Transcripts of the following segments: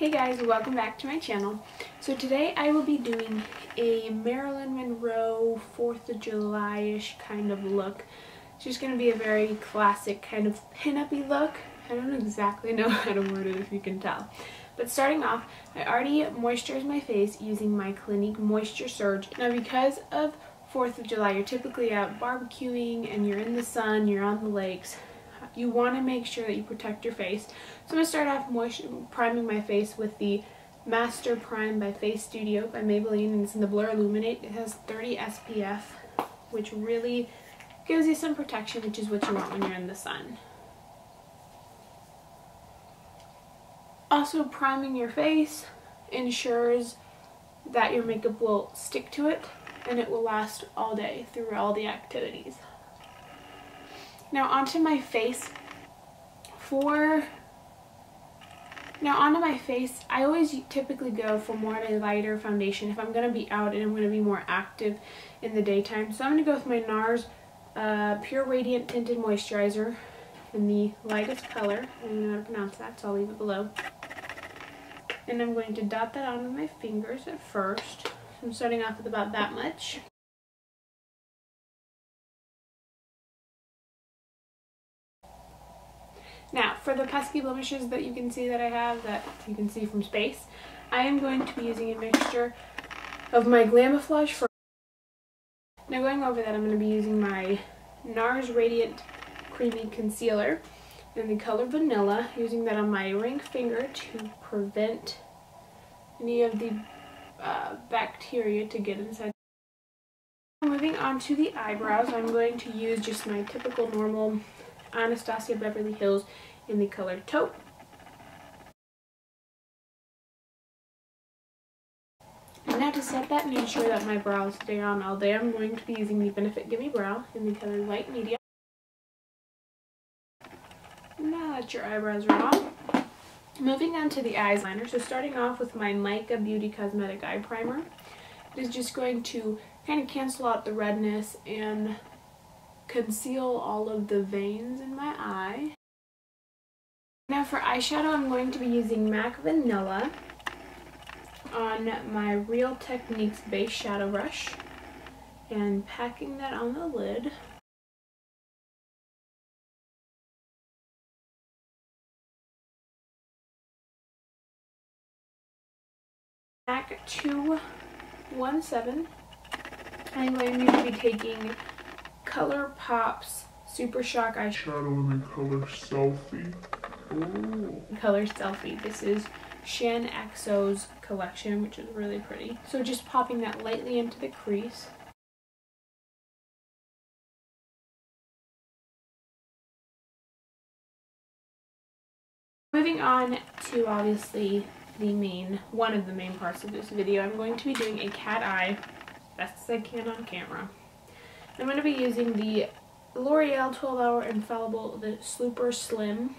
Hey guys, welcome back to my channel. So today I will be doing a Marilyn Monroe 4th of July-ish kind of look. It's just going to be a very classic kind of pin-up-y look. I don't exactly know how to word it if you can tell. But starting off, I already moisturized my face using my Clinique Moisture Surge. Now because of 4th of July, you're typically out barbecuing and you're in the sun, you're on the lakes. You want to make sure that you protect your face. So I'm going to start off priming my face with the Master Prime by Face Studio by Maybelline, and it's in the Blur+Illuminate. It has 30 SPF, which really gives you some protection, which is what you want when you're in the sun. Also, priming your face ensures that your makeup will stick to it and it will last all day through all the activities. Now onto my face. I always typically go for more of a lighter foundation if I'm going to be out and I'm going to be more active in the daytime. So I'm going to go with my NARS Pure Radiant Tinted Moisturizer in the lightest color. I don't know how to pronounce that, so I'll leave it below. And I'm going to dot that on with my fingers at first. So I'm starting off with about that much. Now, for the pesky blemishes that you can see that I have, that you can see from space, I am going to be using a mixture of my glamoflauge for. Now going over that, I'm going to be using my NARS Radiant Creamy Concealer in the color Vanilla, using that on my ring finger to prevent any of the bacteria to get inside. Moving on to the eyebrows, I'm going to use just my typical normal Anastasia Beverly Hills in the color Taupe. And now to set that and ensure that my brows stay on all day, I'm going to be using the Benefit Gimme Brow in the color Light Medium. Now that your eyebrows are on, moving on to the eyeliner. So starting off with my Mica Beauty Cosmetic Eye Primer. It is just going to kind of cancel out the redness and conceal all of the veins in my eye. Now for eyeshadow, I'm going to be using MAC Vanilla on my Real Techniques Base Shadow Brush and packing that on the lid. MAC 217. I'm going to be taking Colourpop's Super Shock eyeshadow in the color Selfie. Ooh. Color Selfie. This is Shan XO's collection, which is really pretty. So just popping that lightly into the crease. Moving on to obviously one of the main parts of this video, I'm going to be doing a cat eye best as I can on camera. I'm going to be using the L'Oreal 12-Hour Infallible, the Super Slim,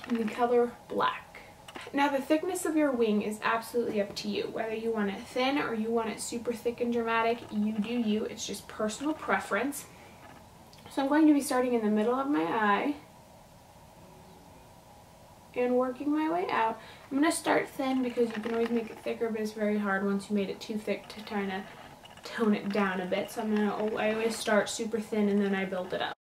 in the color Black. Now the thickness of your wing is absolutely up to you. Whether you want it thin or you want it super thick and dramatic, you do you. It's just personal preference. So I'm going to be starting in the middle of my eye and working my way out. I'm going to start thin because you can always make it thicker, but it's very hard once you made it too thick to kind of tone it down a bit. So I always start super thin and then I build it up.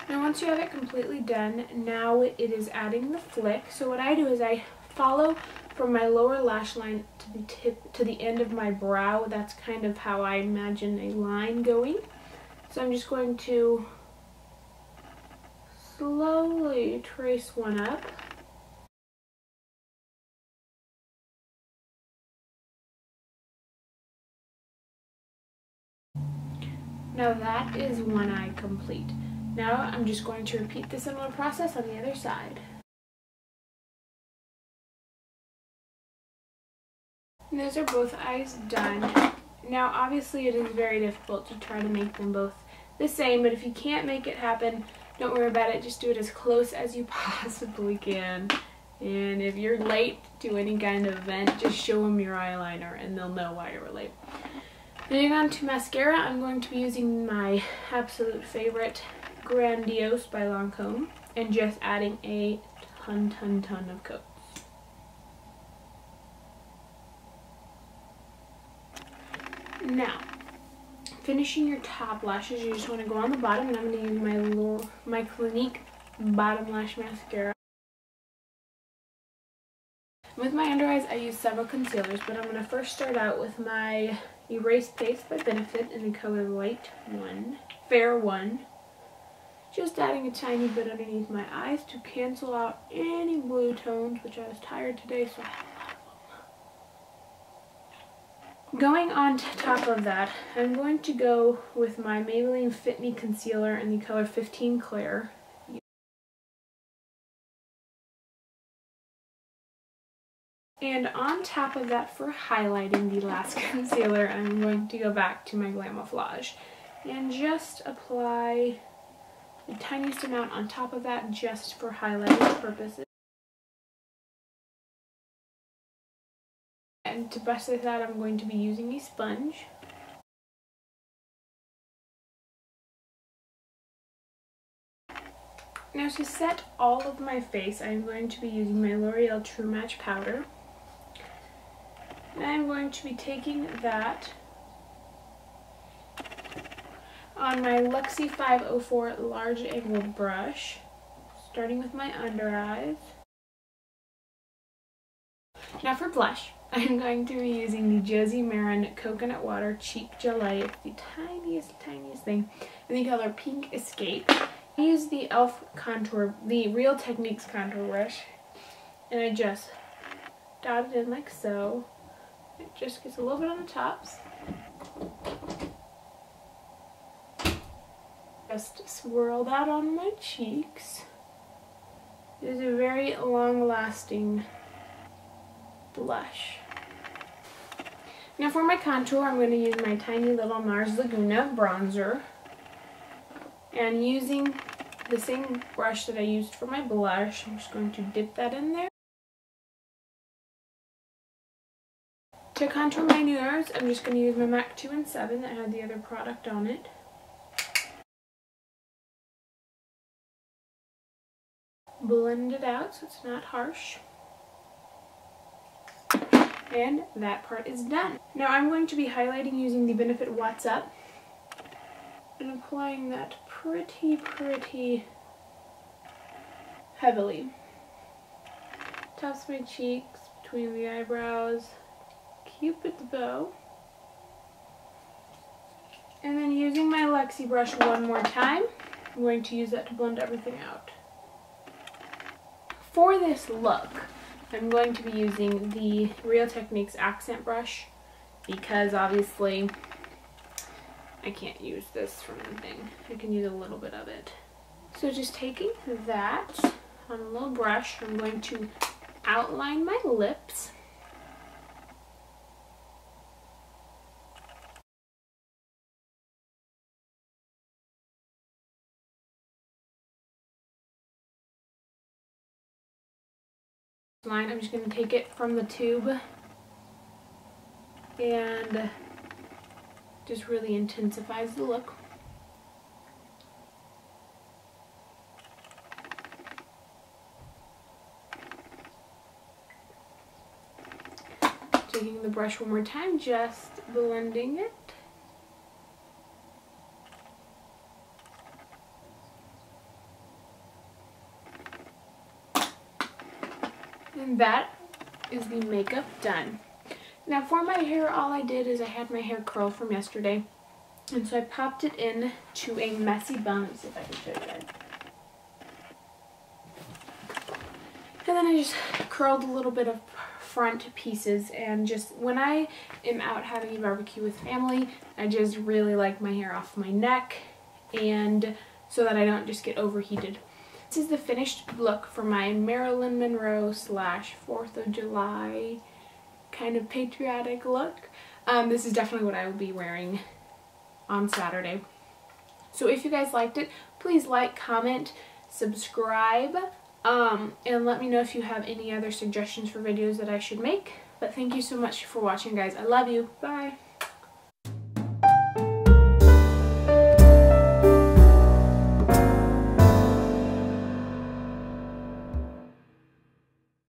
Now once you have it completely done, now it is adding the flick. So what I do is I follow from my lower lash line to the end of my brow. That's kind of how I imagine a line going. So I'm just going to slowly trace one up. Now that is one eye complete. Now I'm just going to repeat the similar process on the other side. And those are both eyes done. Now obviously it is very difficult to try to make them both the same, but if you can't make it happen, don't worry about it. Just do it as close as you possibly can. And if you're late to any kind of event, just show them your eyeliner and they'll know why you're late. Moving on to mascara, I'm going to be using my absolute favorite Grandiose by Lancome and just adding a ton of coats. Now, finishing your top lashes, you just want to go on the bottom, and I'm going to use my Clinique bottom lash mascara. With my under eyes, I use several concealers, but I'm going to first start out with my Erase Paste by Benefit in the color Light 1, Fair 1. Just adding a tiny bit underneath my eyes to cancel out any blue tones, which I was tired today, so I have a lot of them. Going on top of that, I'm going to go with my Maybelline Fit Me Concealer in the color 15 Clair. And on top of that, for highlighting the last concealer, I'm going to go back to my glamoflauge and just apply the tiniest amount on top of that just for highlighting purposes. And to brush this out, I'm going to be using a sponge. Now to set all of my face, I'm going to be using my L'Oreal True Match powder. And I'm going to be taking that on my Luxie 504 large angled brush, starting with my under eyes. Now for blush, I'm going to be using the Josie Maran Coconut Water Cheek Geleé. It's the tiniest thing in the color Pink Escape. I use the the Real Techniques contour brush, and I just dot it in like so. It just gets a little bit on the tops. Just swirl that on my cheeks. It is a very long-lasting blush. Now for my contour, I'm going to use my tiny little NARS Laguna bronzer. And using the same brush that I used for my blush, I'm just going to dip that in there. To contour my NARS, I'm just going to use my MAC 2 and 7 that had the other product on it. Blend it out so it's not harsh. And that part is done. Now I'm going to be highlighting using the Benefit What's Up and applying that pretty heavily. Tops my cheeks, between the eyebrows, Cupid's bow. And then using my Luxie brush one more time, I'm going to use that to blend everything out. For this look, I'm going to be using the Real Techniques accent brush because obviously I can't use this for anything. I can use a little bit of it. So just taking that on a little brush, I'm going to outline my lips. I'm just going to take it from the tube and just really intensifies the look. Taking the brush one more time, just blending it. And that is the makeup done. Now for my hair, all I did is I had my hair curled from yesterday. And so I popped it in to a messy bun. Let me see if I can show you guys. And then I just curled a little bit of front pieces, and just when I am out having a barbecue with family, I just really like my hair off my neck, and so that I don't just get overheated. This is the finished look for my Marilyn Monroe / 4th of July kind of patriotic look. This is definitely what I will be wearing on Saturday. So if you guys liked it, please like, comment, subscribe, and let me know if you have any other suggestions for videos that I should make. But thank you so much for watching, guys. I love you. Bye.